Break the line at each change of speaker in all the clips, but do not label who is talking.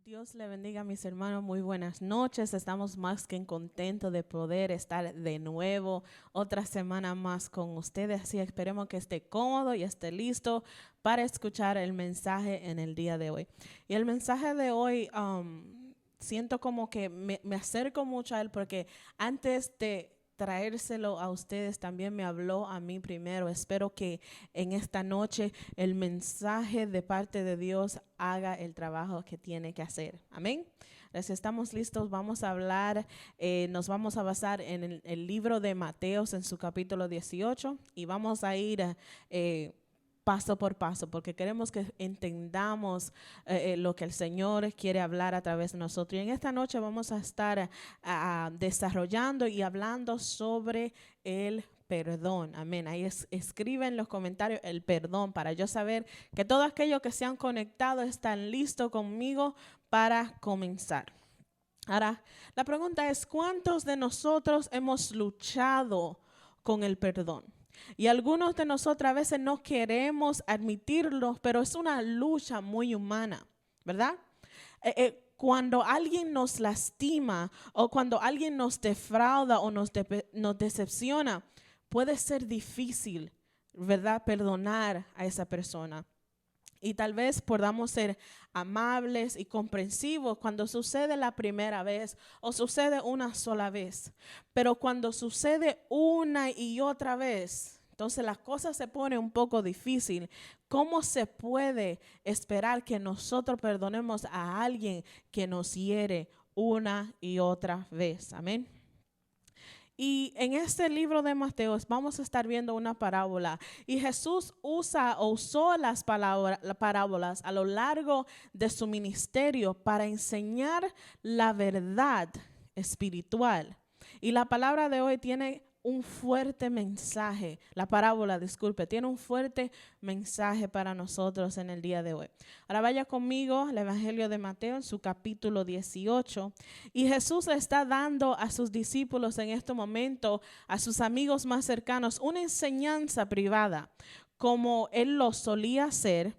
Dios le bendiga a mis hermanos, muy buenas noches. Estamos más que contentos de poder estar de nuevo otra semana más con ustedes. Así esperemos que esté cómodo y esté listo para escuchar el mensaje en el día de hoy. Y el mensaje de hoy, siento como que me acerco mucho a él porque antes de traérselo a ustedes también me habló a mí primero. Espero que en esta noche el mensaje de parte de Dios haga el trabajo que tiene que hacer. Amén. Si estamos listos, vamos a hablar, nos vamos a basar en el libro de Mateos en su capítulo 18 y vamos a ir paso por paso, porque queremos que entendamos lo que el Señor quiere hablar a través de nosotros. Y en esta noche vamos a estar desarrollando y hablando sobre el perdón. Amén. Ahí escribe en los comentarios el perdón para yo saber que todos aquellos que se han conectado están listos conmigo para comenzar. Ahora, la pregunta es, ¿cuántos de nosotros hemos luchado con el perdón? Y algunos de nosotros a veces no queremos admitirlo, pero es una lucha muy humana, ¿verdad? Cuando alguien nos lastima o cuando alguien nos defrauda o nos decepciona, puede ser difícil, ¿verdad? Perdonar a esa persona. Y tal vez podamos ser amables y comprensivos cuando sucede la primera vez o sucede una sola vez. Pero cuando sucede una y otra vez, entonces las cosas se ponen un poco difícil. ¿Cómo se puede esperar que nosotros perdonemos a alguien que nos hiere una y otra vez? Amén. Y en este libro de Mateo vamos a estar viendo una parábola y Jesús usó las parábolas a lo largo de su ministerio para enseñar la verdad espiritual. Y la palabra de hoy tiene un fuerte mensaje, la parábola, disculpe, tiene un fuerte mensaje para nosotros en el día de hoy. Ahora vaya conmigo al Evangelio de Mateo en su capítulo 18 y Jesús le está dando a sus discípulos en este momento, a sus amigos más cercanos, una enseñanza privada, como él lo solía hacer.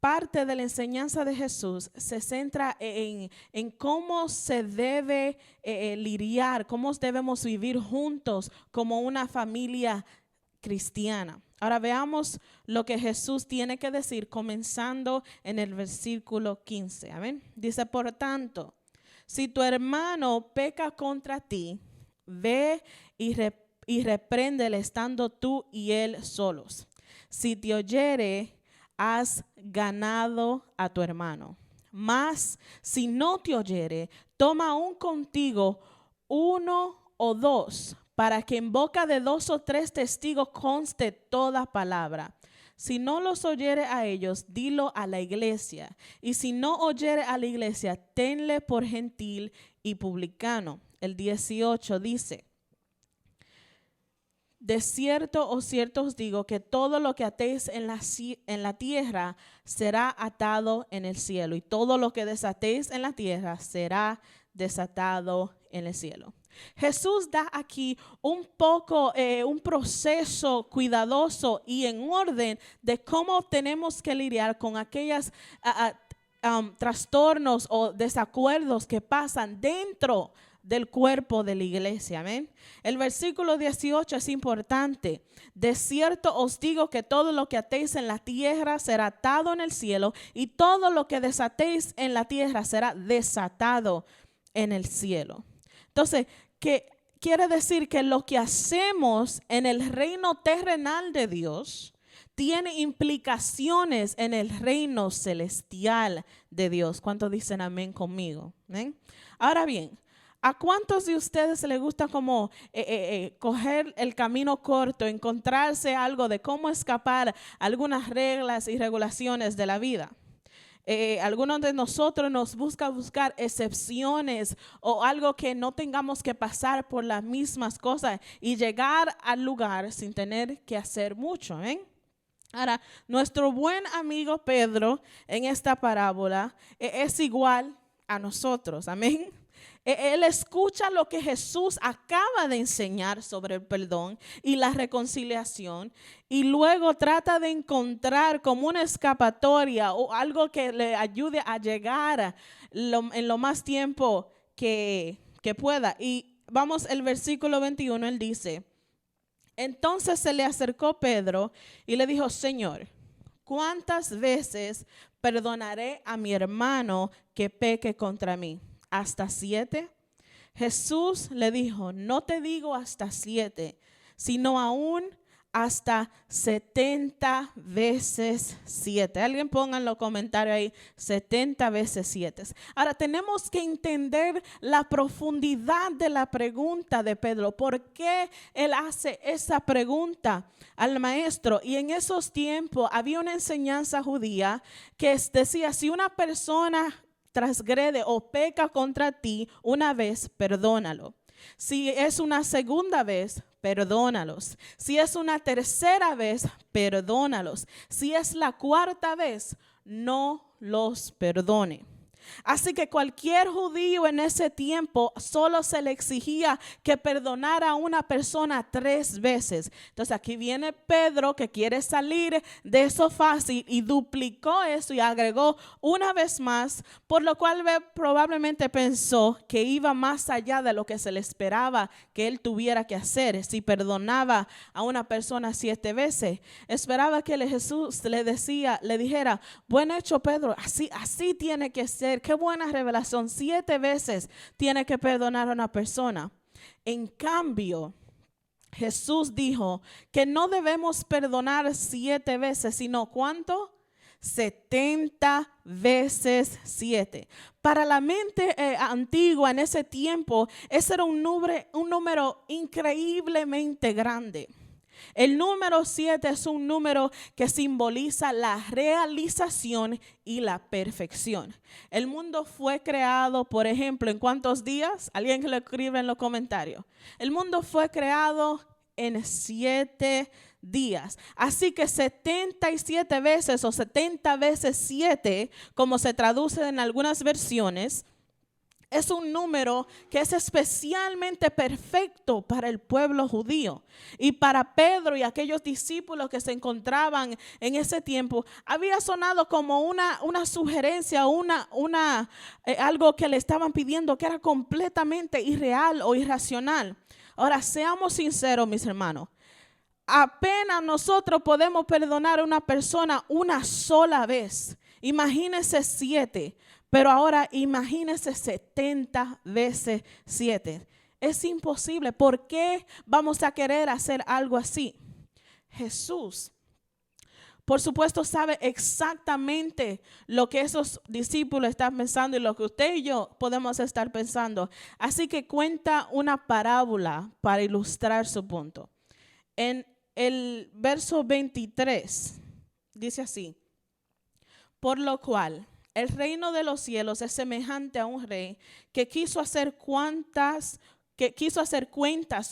Parte de la enseñanza de Jesús se centra en cómo se debe lidiar, cómo debemos vivir juntos como una familia cristiana. Ahora veamos lo que Jesús tiene que decir comenzando en el versículo 15. Amén. Dice, por tanto, si tu hermano peca contra ti, ve y repréndele estando tú y él solos. Si te oyere, has ganado a tu hermano. Mas si no te oyere, toma aún contigo uno o dos, para que en boca de 2 o 3 testigos conste toda palabra. Si no los oyere a ellos, dilo a la iglesia. Y si no oyere a la iglesia, tenle por gentil y publicano. El 18 dice, de cierto o cierto os digo que todo lo que atéis en la tierra será atado en el cielo, y todo lo que desatéis en la tierra será desatado en el cielo. Jesús da aquí un proceso cuidadoso y en orden de cómo tenemos que lidiar con aquellos trastornos o desacuerdos que pasan dentro del cuerpo de la iglesia. Amén. El versículo 18 es importante. De cierto os digo que todo lo que atéis en la tierra será atado en el cielo, y todo lo que desatéis en la tierra será desatado en el cielo. Entonces, ¿qué quiere decir? Que lo que hacemos en el reino terrenal de Dios tiene implicaciones en el reino celestial de Dios. ¿Cuántos dicen amén conmigo? ¿Amén? Ahora bien, ¿a cuántos de ustedes les gusta como coger el camino corto, encontrarse algo de cómo escapar algunas reglas y regulaciones de la vida? Algunos de nosotros nos buscar excepciones o algo que no tengamos que pasar por las mismas cosas y llegar al lugar sin tener que hacer mucho. Ahora, nuestro buen amigo Pedro en esta parábola es igual a nosotros. Amén. Él escucha lo que Jesús acaba de enseñar sobre el perdón y la reconciliación y luego trata de encontrar como una escapatoria o algo que le ayude a llegar en lo más tiempo que pueda. Y vamos, el versículo 21, él dice, entonces se le acercó Pedro y le dijo, Señor, ¿cuántas veces perdonaré a mi hermano que peque contra mí? ¿Hasta 7? Jesús le dijo, no te digo hasta 7, sino aún hasta 70 veces 7. Alguien ponga en los comentarios ahí, 70 veces 7. Ahora tenemos que entender la profundidad de la pregunta de Pedro. ¿Por qué él hace esa pregunta al maestro? Y en esos tiempos había una enseñanza judía que decía, si una persona transgrede o peca contra ti una vez, perdónalo. Si es una segunda vez, perdónalos. Si es una tercera vez, perdónalos. Si es la cuarta vez, no los perdone. Así que cualquier judío en ese tiempo solo se le exigía que perdonara a una persona 3 veces. Entonces aquí viene Pedro que quiere salir de eso fácil y duplicó eso y agregó una vez más, por lo cual probablemente pensó que iba más allá de lo que se le esperaba que él tuviera que hacer. Si perdonaba a una persona 7 veces, esperaba que Jesús le dijera, buen hecho Pedro, así tiene que ser. Qué buena revelación. 7 veces tiene que perdonar a una persona. En cambio, Jesús dijo que no debemos perdonar 7 veces, sino ¿cuánto? 70 veces 7. Para la mente antigua en ese tiempo, ese era un número increíblemente grande. El número 7 es un número que simboliza la realización y la perfección. El mundo fue creado, por ejemplo, ¿en cuántos días? Alguien que lo escribe en los comentarios. El mundo fue creado en 7 días. Así que 77 veces o 70 veces 7, como se traduce en algunas versiones, es un número que es especialmente perfecto para el pueblo judío. Y para Pedro y aquellos discípulos que se encontraban en ese tiempo, había sonado como una sugerencia, algo que le estaban pidiendo que era completamente irreal o irracional. Ahora, seamos sinceros, mis hermanos. Apenas nosotros podemos perdonar a una persona una sola vez. Imagínense 7. Pero ahora imagínese 70 veces 7. Es imposible. ¿Por qué vamos a querer hacer algo así? Jesús, por supuesto, sabe exactamente lo que esos discípulos están pensando y lo que usted y yo podemos estar pensando. Así que cuenta una parábola para ilustrar su punto. En el verso 23 dice así, por lo cual el reino de los cielos es semejante a un rey que quiso hacer cuentas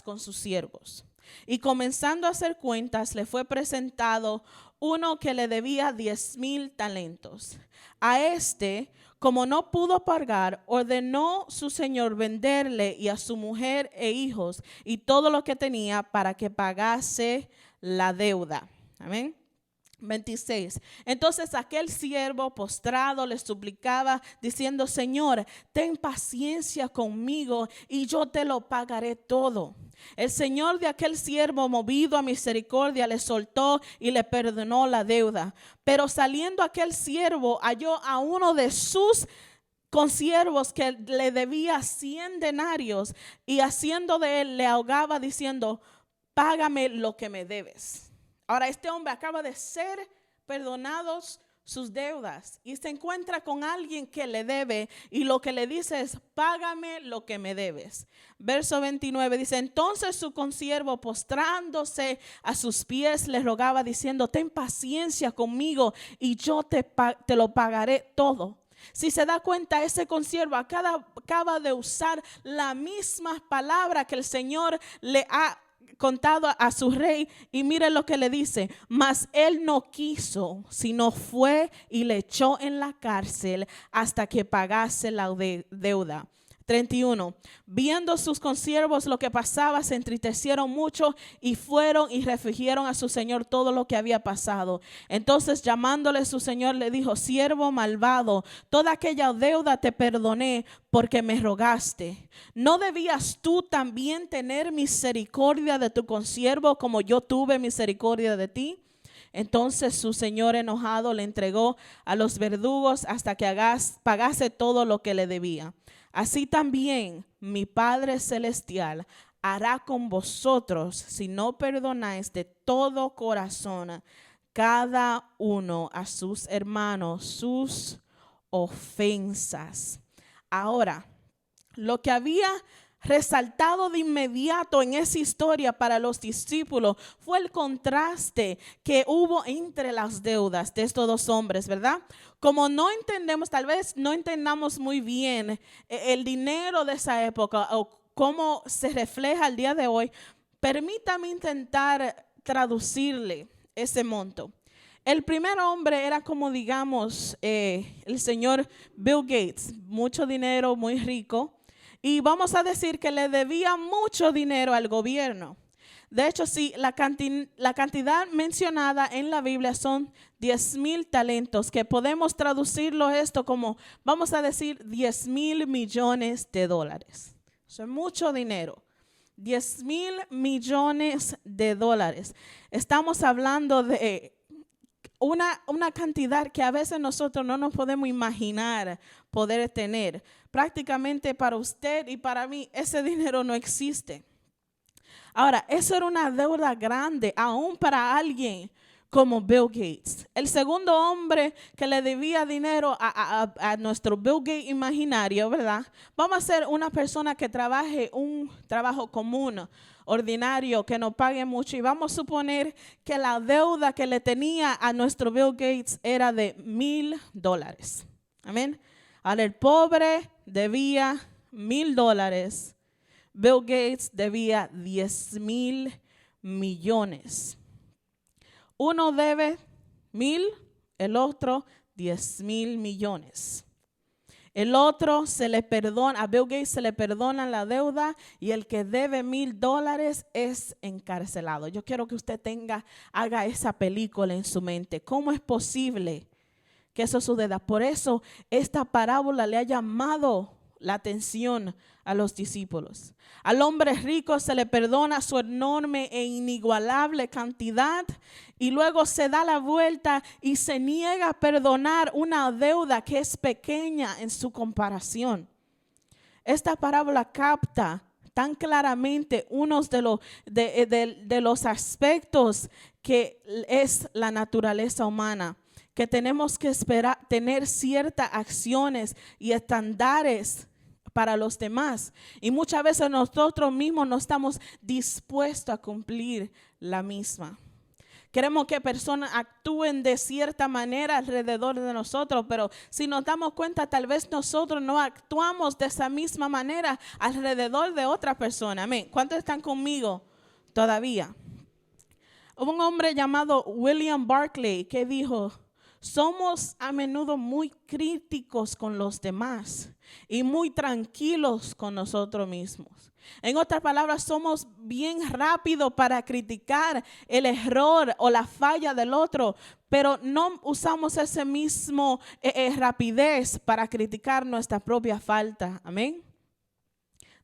con sus siervos. Y comenzando a hacer cuentas, le fue presentado uno que le debía 10,000 talentos. A este, como no pudo pagar, ordenó su señor venderle y a su mujer e hijos y todo lo que tenía para que pagase la deuda. Amén. 26. Entonces aquel siervo postrado le suplicaba diciendo, Señor, ten paciencia conmigo y yo te lo pagaré todo. El señor de aquel siervo, movido a misericordia, le soltó y le perdonó la deuda. Pero saliendo aquel siervo, halló a uno de sus consiervos que le debía 100 denarios y haciendo de él le ahogaba diciendo, págame lo que me debes. Ahora este hombre acaba de ser perdonados sus deudas y se encuentra con alguien que le debe y lo que le dice es, págame lo que me debes. Verso 29 dice, entonces su consiervo postrándose a sus pies le rogaba diciendo, ten paciencia conmigo y yo te lo pagaré todo. Si se da cuenta, ese consiervo acaba de usar la misma palabra que el Señor le ha contado a su rey y mire lo que le dice, mas él no quiso, sino fue y le echó en la cárcel hasta que pagase la deuda. 31. Viendo sus consiervos lo que pasaba, se entristecieron mucho y fueron y refirieron a su señor todo lo que había pasado. Entonces, llamándole su señor, le dijo: siervo malvado, toda aquella deuda te perdoné porque me rogaste. ¿No debías tú también tener misericordia de tu consiervo como yo tuve misericordia de ti? Entonces su señor enojado le entregó a los verdugos hasta que pagase todo lo que le debía. Así también mi Padre Celestial hará con vosotros si no perdonáis de todo corazón cada uno a sus hermanos sus ofensas. Ahora, lo que había resaltado de inmediato en esa historia para los discípulos fue el contraste que hubo entre las deudas de estos dos hombres, ¿verdad? Como no entendemos, tal vez no entendamos muy bien el dinero de esa época o cómo se refleja el día de hoy, permítame intentar traducirle ese monto. El primer hombre era como, digamos, el señor Bill Gates, mucho dinero, muy rico. Y vamos a decir que le debía mucho dinero al gobierno. De hecho, sí, la cantidad mencionada en la Biblia son 10,000 talentos, que podemos traducirlo esto como, vamos a decir, 10,000 millones de dólares. Eso es mucho dinero. 10,000 millones de dólares. Estamos hablando de una cantidad que a veces nosotros no nos podemos imaginar poder tener. Prácticamente para usted y para mí ese dinero no existe. Ahora, eso era una deuda grande aún para alguien como Bill Gates. El segundo hombre que le debía dinero a nuestro Bill Gates imaginario, ¿verdad? Vamos a ser una persona que trabaje un trabajo común, ordinario, que no pague mucho, y vamos a suponer que la deuda que le tenía a nuestro Bill Gates era de $1,000. Amén. Ahora el pobre debía $1,000. Bill Gates debía 10,000 millones. Uno debe 1,000, el otro 10,000 millones. El otro se le perdona, a Bill Gates se le perdona la deuda, y el que debe $1,000 es encarcelado. Yo quiero que usted haga esa película en su mente. ¿Cómo es posible que eso suceda? Por eso esta parábola le ha llamado la atención a los discípulos. Al hombre rico se le perdona su enorme e inigualable cantidad, y luego se da la vuelta y se niega a perdonar una deuda que es pequeña en su comparación. Esta parábola capta tan claramente unos de los aspectos que es la naturaleza humana, que tenemos que tener ciertas acciones y estándares para los demás, y muchas veces nosotros mismos no estamos dispuestos a cumplir la misma. Queremos que personas actúen de cierta manera alrededor de nosotros, pero si nos damos cuenta, tal vez nosotros no actuamos de esa misma manera alrededor de otra persona. Amén. ¿Cuántos están conmigo todavía? Hubo un hombre llamado William Barclay que dijo: somos a menudo muy críticos con los demás y muy tranquilos con nosotros mismos. En otras palabras, somos bien rápidos para criticar el error o la falla del otro, pero no usamos ese mismo rapidez para criticar nuestra propia falta. Amén.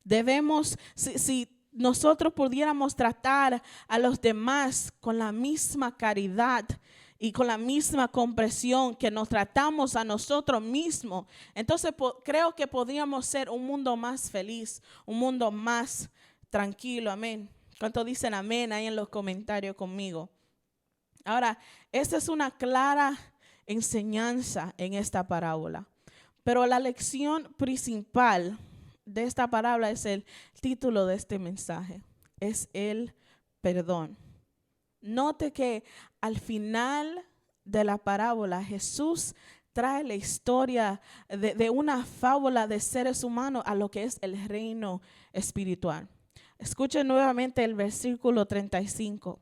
Debemos, si nosotros pudiéramos tratar a los demás con la misma caridad y con la misma comprensión que nos tratamos a nosotros mismos, entonces creo que podríamos ser un mundo más feliz, un mundo más tranquilo. Amén. ¿Cuántos dicen amén ahí en los comentarios conmigo? Ahora, esta es una clara enseñanza en esta parábola, pero la lección principal de esta parábola es el título de este mensaje, es el perdón. Note que al final de la parábola Jesús trae la historia de una fábula de seres humanos a lo que es el reino espiritual. Escuchen nuevamente el versículo 35.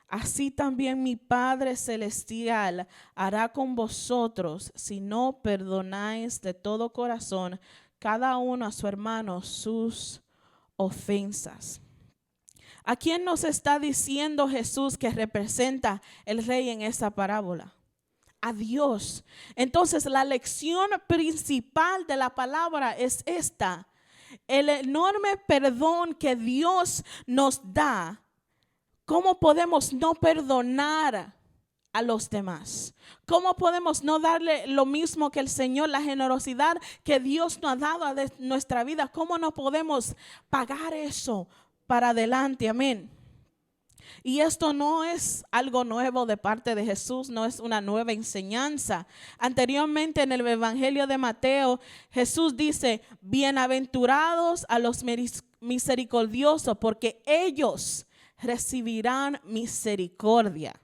Así también mi Padre Celestial hará con vosotros si no perdonáis de todo corazón cada uno a su hermano sus ofensas. ¿A quién nos está diciendo Jesús que representa el rey en esta parábola? A Dios. Entonces la lección principal de la palabra es esta: el enorme perdón que Dios nos da. ¿Cómo podemos no perdonar a los demás? ¿Cómo podemos no darle lo mismo que el Señor, la generosidad que Dios nos ha dado a nuestra vida? ¿Cómo no podemos pagar eso para adelante? Amén. Y esto no es algo nuevo de parte de Jesús, no es una nueva enseñanza. Anteriormente en el Evangelio de Mateo, Jesús dice: bienaventurados a los misericordiosos, porque ellos recibirán misericordia.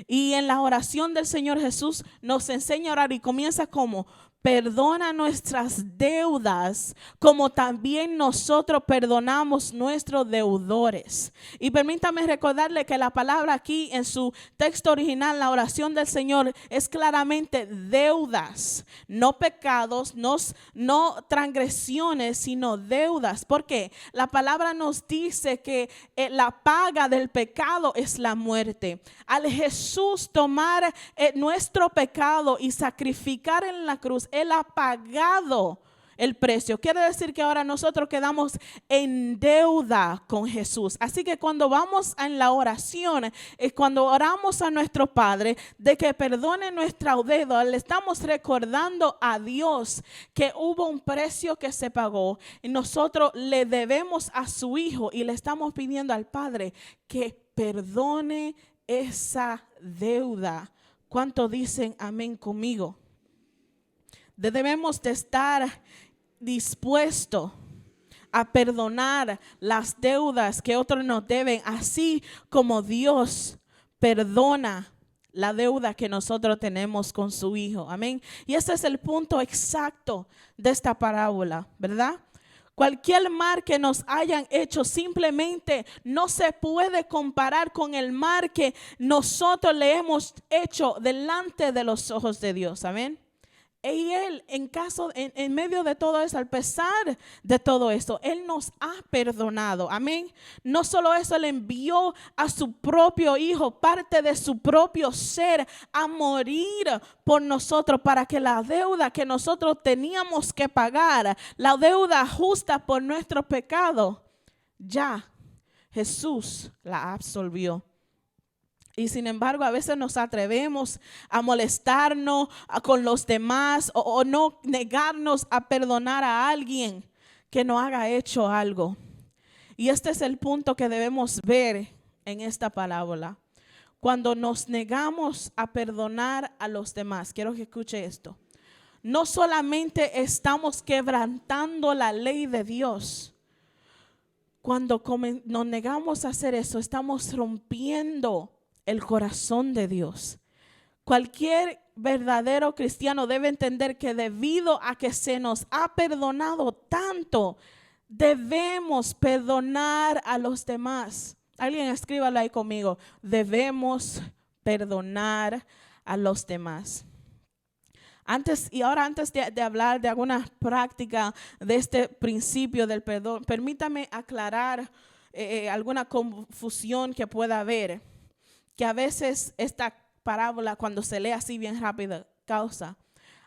Y en la oración del Señor Jesús nos enseña a orar y comienza como: perdona nuestras deudas como también nosotros perdonamos nuestros deudores. Y permítame recordarle que la palabra aquí en su texto original, la oración del Señor, es claramente deudas, no pecados, no transgresiones, sino deudas. Porque la palabra nos dice que la paga del pecado es la muerte. Al Jesús tomar nuestro pecado y sacrificar en la cruz, Él ha pagado el precio. Quiere decir que ahora nosotros quedamos en deuda con Jesús. Así que cuando vamos en la oración, cuando oramos a nuestro Padre de que perdone nuestra deuda, le estamos recordando a Dios que hubo un precio que se pagó y nosotros le debemos a su Hijo, y le estamos pidiendo al Padre que perdone esa deuda. ¿Cuánto dicen amén conmigo? Debemos de estar dispuestos a perdonar las deudas que otros nos deben, así como Dios perdona la deuda que nosotros tenemos con su Hijo. Amén. Y ese es el punto exacto de esta parábola, ¿verdad? Cualquier mal que nos hayan hecho simplemente no se puede comparar con el mal que nosotros le hemos hecho delante de los ojos de Dios. Amén. Y Él, en medio de todo eso, al pesar de todo esto, Él nos ha perdonado. Amén. No solo eso, Él envió a su propio Hijo, parte de su propio ser, a morir por nosotros, para que la deuda que nosotros teníamos que pagar, la deuda justa por nuestro pecado, ya Jesús la absolvió. Y sin embargo, a veces nos atrevemos a molestarnos con los demás o no negarnos a perdonar a alguien que nos haya hecho algo. Y este es el punto que debemos ver en esta parábola. Cuando nos negamos a perdonar a los demás, quiero que escuche esto. No solamente estamos quebrantando la ley de Dios. Cuando nos negamos a hacer eso, estamos rompiendo el corazón de Dios. Cualquier verdadero cristiano debe entender que debido a que se nos ha perdonado tanto, debemos perdonar a los demás. Alguien escríbalo ahí conmigo. Debemos perdonar a los demás. Antes de hablar de alguna práctica de este principio del perdón, permítame aclarar alguna confusión que pueda haber, que a veces esta parábola, cuando se lee así bien rápido, causa.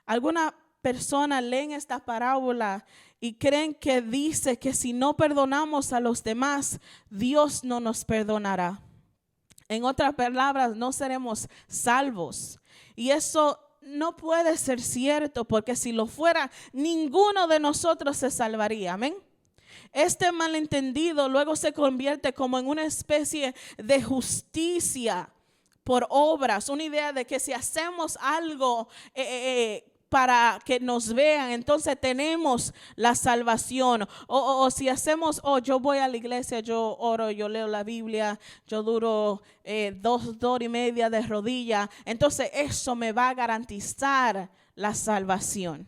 Algunas personas leen esta parábola y creen que dice que si no perdonamos a los demás, Dios no nos perdonará. En otras palabras, no seremos salvos. Y eso no puede ser cierto, porque si lo fuera, ninguno de nosotros se salvaría. Amén. Este malentendido luego se convierte como en una especie de justicia por obras, una idea de que si hacemos algo para que nos vean, entonces tenemos la salvación. O si hacemos, yo voy a la iglesia, yo oro, yo leo la Biblia, yo duro 2 horas y media de rodilla, entonces eso me va a garantizar la salvación.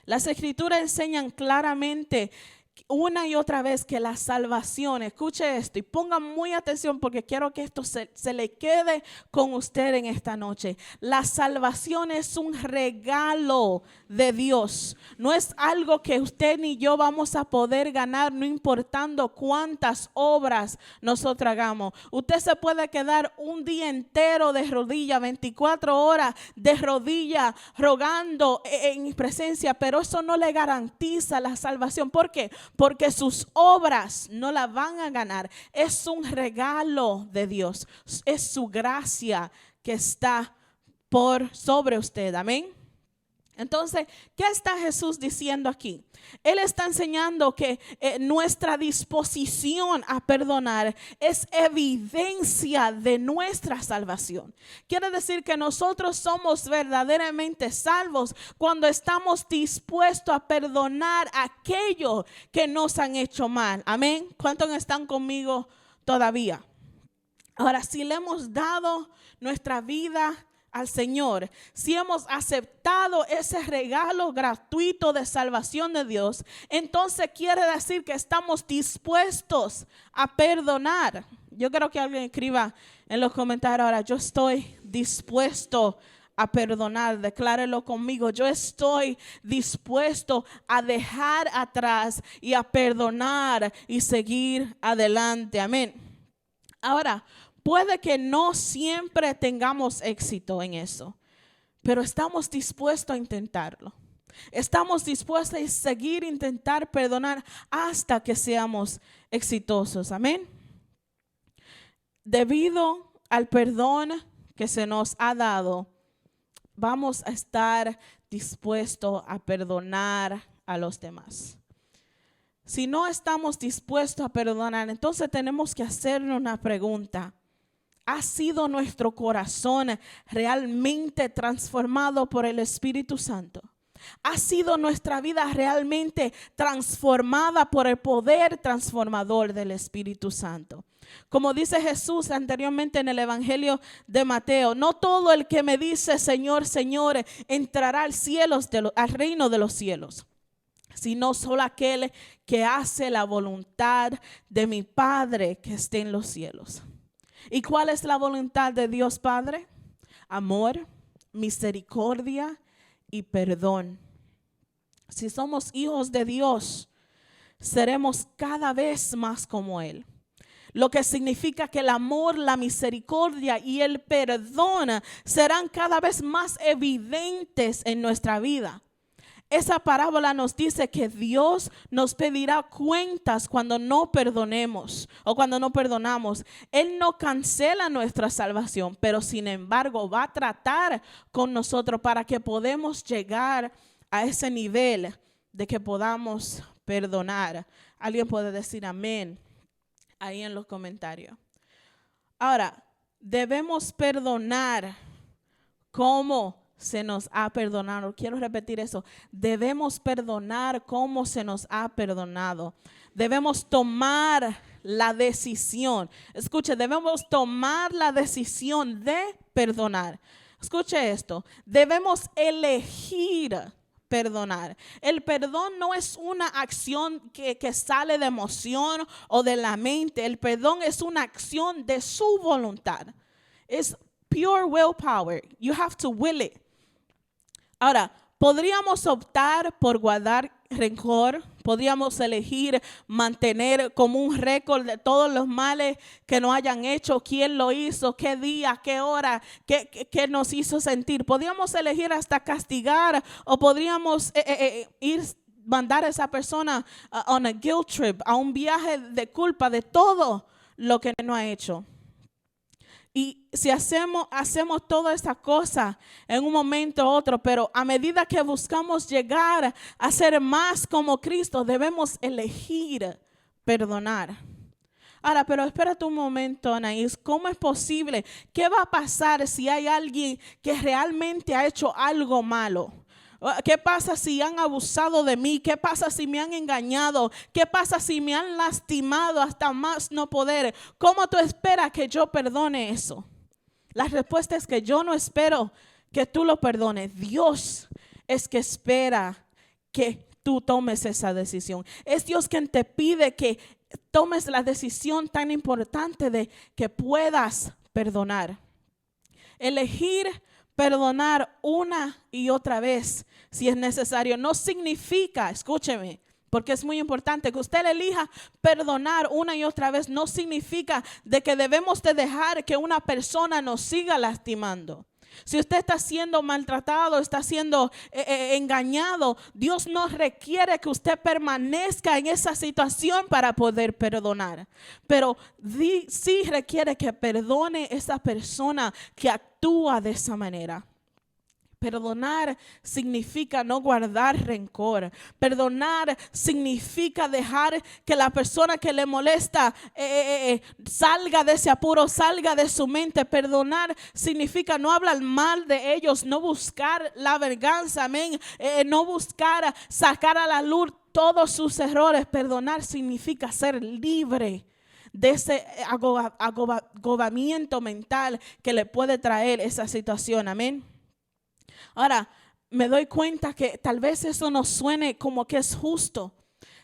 Las Escrituras enseñan claramente una y otra vez que la salvación, escuche esto y ponga muy atención porque quiero que esto se le quede con usted en esta noche. La salvación es un regalo de Dios. No es algo que usted ni yo vamos a poder ganar, no importando cuántas obras nosotros hagamos. Usted se puede quedar un día entero de rodillas, 24 horas de rodillas, rogando en mi presencia, pero eso no le garantiza la salvación. ¿Por qué? Porque sus obras no la van a ganar. Es un regalo de Dios. Es su gracia que está sobre usted. Amén. Entonces, ¿qué está Jesús diciendo aquí? Él está enseñando que nuestra disposición a perdonar es evidencia de nuestra salvación. Quiere decir que nosotros somos verdaderamente salvos cuando estamos dispuestos a perdonar a aquellos que nos han hecho mal. Amén. ¿Cuántos están conmigo todavía? Ahora, si le hemos dado nuestra vida al Señor, si hemos aceptado ese regalo gratuito de salvación de Dios, entonces quiere decir que estamos dispuestos a perdonar. Yo quiero que alguien escriba en los comentarios ahora: yo estoy dispuesto a perdonar. Declárelo conmigo: yo estoy dispuesto a dejar atrás y a perdonar y seguir adelante. Amén. Ahora, puede que no siempre tengamos éxito en eso, pero estamos dispuestos a intentarlo. Estamos dispuestos a seguir intentar perdonar hasta que seamos exitosos. Amén. Debido al perdón que se nos ha dado, vamos a estar dispuestos a perdonar a los demás. Si no estamos dispuestos a perdonar, entonces tenemos que hacernos una pregunta: ¿ha sido nuestro corazón realmente transformado por el Espíritu Santo? ¿Ha sido nuestra vida realmente transformada por el poder transformador del Espíritu Santo? Como dice Jesús anteriormente en el Evangelio de Mateo: no todo el que me dice Señor, Señor, entrará al reino de los cielos, sino solo aquel que hace la voluntad de mi Padre que esté en los cielos. ¿Y cuál es la voluntad de Dios Padre? Amor, misericordia y perdón. Si somos hijos de Dios, seremos cada vez más como Él. Lo que significa que el amor, la misericordia y el perdón serán cada vez más evidentes en nuestra vida. Esa parábola nos dice que Dios nos pedirá cuentas cuando no perdonemos o cuando no perdonamos. Él no cancela nuestra salvación, pero sin embargo va a tratar con nosotros para que podamos llegar a ese nivel de que podamos perdonar. Alguien puede decir amén ahí en los comentarios. Ahora, debemos perdonar como se nos ha perdonado. Quiero repetir eso: debemos perdonar como se nos ha perdonado. Debemos tomar la decisión. Escuche, debemos tomar la decisión de perdonar. Escuche esto: debemos elegir perdonar. El perdón no es una acción que sale de emoción o de la mente. El perdón es una acción de su voluntad. Es pure willpower. You have to will it. Ahora, podríamos optar por guardar rencor, podríamos elegir mantener como un récord de todos los males que nos hayan hecho, quién lo hizo, qué día, qué hora, qué nos hizo sentir. Podríamos elegir hasta castigar, o podríamos mandar a esa persona on a guilt trip, a un viaje de culpa de todo lo que no ha hecho. Y si hacemos toda esta cosa en un momento u otro, pero a medida que buscamos llegar a ser más como Cristo, debemos elegir perdonar. Ahora, pero espérate un momento, Anaís. ¿Cómo es posible? ¿Qué va a pasar si hay alguien que realmente ha hecho algo malo? ¿Qué pasa si han abusado de mí? ¿Qué pasa si me han engañado? ¿Qué pasa si me han lastimado hasta más no poder? ¿Cómo tú esperas que yo perdone eso? La respuesta es que yo no espero que tú lo perdones. Dios es que espera que tú tomes esa decisión. Es Dios quien te pide que tomes la decisión tan importante de que puedas perdonar. Elegir perdonar una y otra vez si es necesario no significa, escúcheme, porque es muy importante que usted elija perdonar una y otra vez, no significa de que debemos de dejar que una persona nos siga lastimando. Si usted está siendo maltratado, está siendo engañado, Dios no requiere que usted permanezca en esa situación para poder perdonar. Pero sí requiere que perdone esa persona que actúa de esa manera. Perdonar significa no guardar rencor. Perdonar significa dejar que la persona que le molesta salga de ese apuro, salga de su mente. Perdonar significa no hablar mal de ellos, no buscar la venganza, amén. No buscar sacar a la luz todos sus errores. Perdonar significa ser libre de ese agobamiento mental que le puede traer esa situación, amén. Ahora, me doy cuenta que tal vez eso nos suene como que es justo.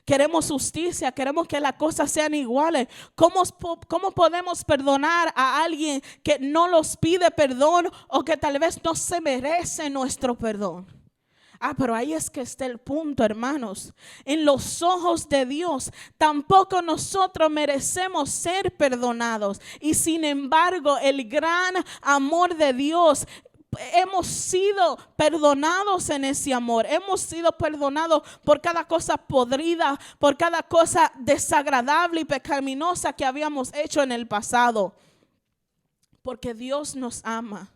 Queremos justicia, queremos que las cosas sean iguales. ¿Cómo podemos perdonar a alguien que no nos pide perdón o que tal vez no se merece nuestro perdón? Pero ahí es que está el punto, hermanos. En los ojos de Dios, tampoco nosotros merecemos ser perdonados. Y sin embargo, el gran amor de Dios, hemos sido perdonados en ese amor. Hemos sido perdonados por cada cosa podrida, por cada cosa desagradable y pecaminosa que habíamos hecho en el pasado. Porque Dios nos ama.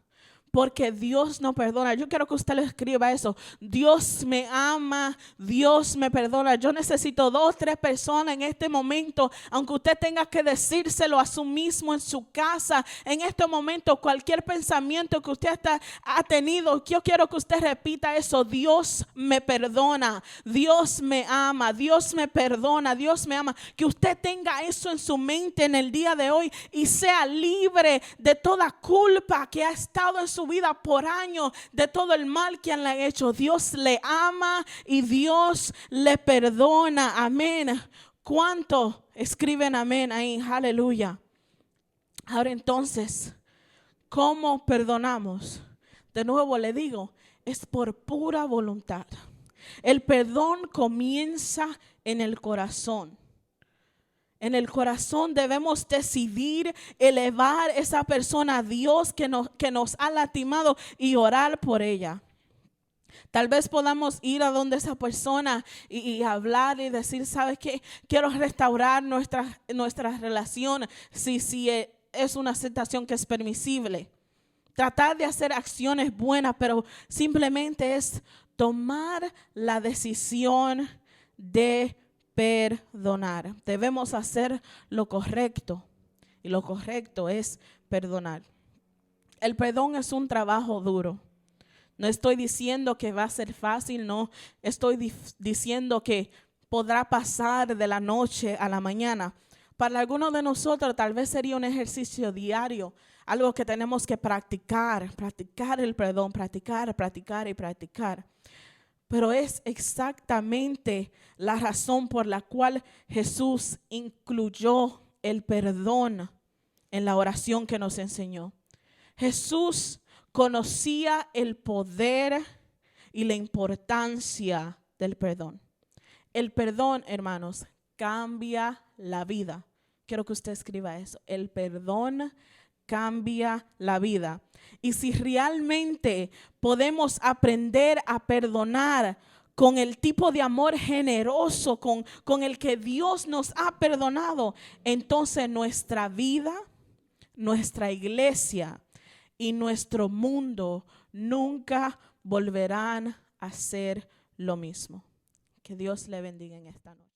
Porque Dios nos perdona. Yo quiero que usted le escriba eso. Dios me ama, Dios me perdona. Yo necesito 2 o 3 personas en este momento, aunque usted tenga que decírselo a su mismo en su casa. En este momento, cualquier pensamiento que usted ha tenido, yo quiero que usted repita eso. Dios me perdona, Dios me ama, Dios me perdona, Dios me ama. Que usted tenga eso en su mente en el día de hoy y sea libre de toda culpa que ha estado en su vida por años, de todo el mal que le ha hecho. Dios le ama y Dios le perdona. Amén. ¿Cuánto escriben amén ahí? Aleluya. Ahora entonces, ¿cómo perdonamos? De nuevo le digo, es por pura voluntad. El perdón comienza en el corazón. En el corazón debemos decidir elevar esa persona a Dios que nos ha lastimado y orar por ella. Tal vez podamos ir a donde esa persona y hablar y decir, ¿sabes qué? Quiero restaurar nuestra relación si es una situación que es permisible. Tratar de hacer acciones buenas, pero simplemente es tomar la decisión de perdonar. Debemos hacer lo correcto y lo correcto es perdonar. El perdón es un trabajo duro. No estoy diciendo que va a ser fácil, no estoy diciendo que podrá pasar de la noche a la mañana. Para algunos de nosotros tal vez sería un ejercicio diario, algo que tenemos que practicar el perdón, practicar. Pero es exactamente la razón por la cual Jesús incluyó el perdón en la oración que nos enseñó. Jesús conocía el poder y la importancia del perdón. El perdón, hermanos, cambia la vida. Quiero que usted escriba eso. El perdón cambia la vida. Y si realmente podemos aprender a perdonar con el tipo de amor generoso con el que Dios nos ha perdonado, entonces nuestra vida, nuestra iglesia y nuestro mundo nunca volverán a ser lo mismo. Que Dios le bendiga en esta noche.